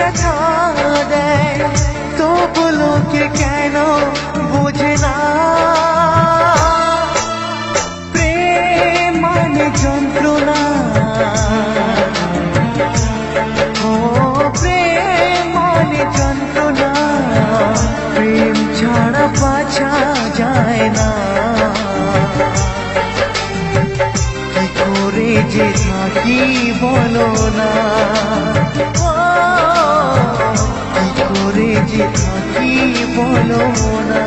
ব্যথা দেয়, তবু লোকে কেন বোঝে না প্রেম মানে যন্ত্রণা। ও প্রেম মানে যন্ত্রণা, প্রেম ছাড়া বাঁচা যায় না। কি করে যে থাকি বলো না, কি করে যে থাকি বলো না।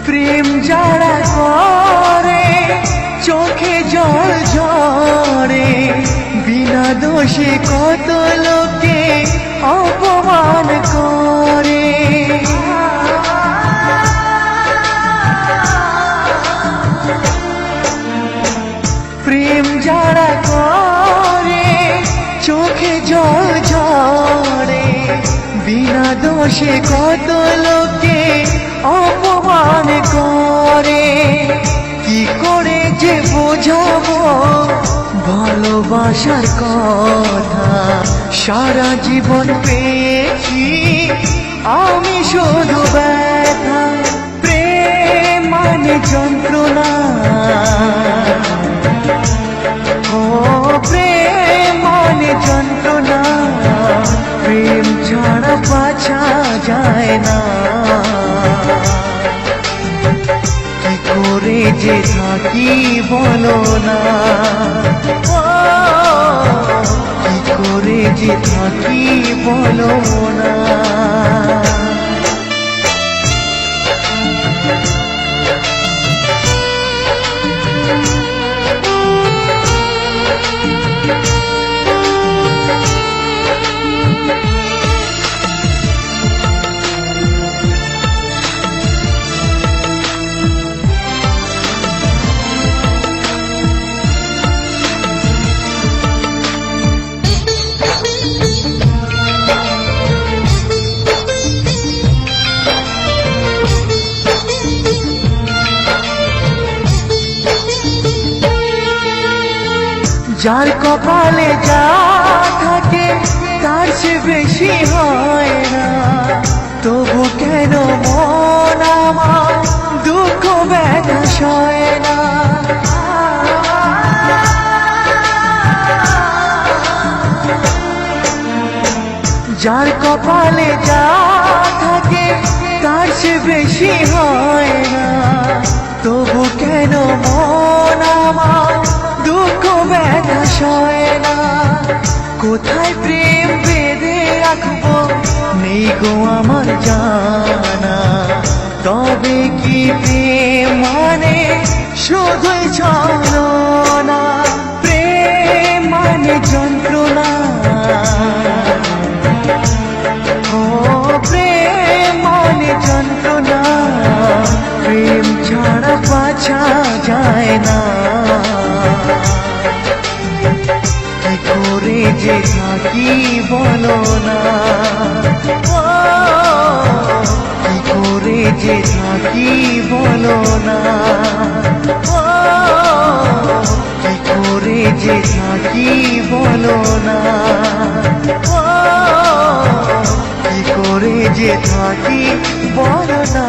প্রেম যারা করে চোখে জল ঝরে, বিনা দোষে কত লোকে অপমান করে। প্রেম যারা করে চোখে জল ঝরে, বিনা দোষে কত লোকে অপমান করে। কি করে যে বোঝাবো ভালোবাসার কথা, সারা জীবন পেয়েছি আমি শুধু ব্যথা। প্রেম মানে যন্ত্রণা, ও প্রেম মানে যন্ত্রণা, প্রেম ছাড়া বাঁচা যায় না। কি করে যে থাকি বলো না, কি করে যে থাকি বলো না। যার কপালে যা থাকে তার সে বেশি হয় না, তবু কেন মন আমার দুঃখ ব্যথা সয় না। যার কপালে যা থাকে তার সে বেশি হয় না, তবু কেন মন আমার দুঃখ ব্যথা সয় না। কোথায় প্রেম বেঁধে রাখবো নেই গো আমার জানা, তবে কি প্রেম মানে শুধুই ছলনা। প্রেম মানে যন্ত্রণা, ও প্রেম মানে যন্ত্রণা, প্রেম ছাড়া বাঁচা যায় না। কি করে যে থাকি বলো না, কি করে যে থাকি বলো না, কি করে যে থাকি বলো না, কি করে যে থাকি বলো না।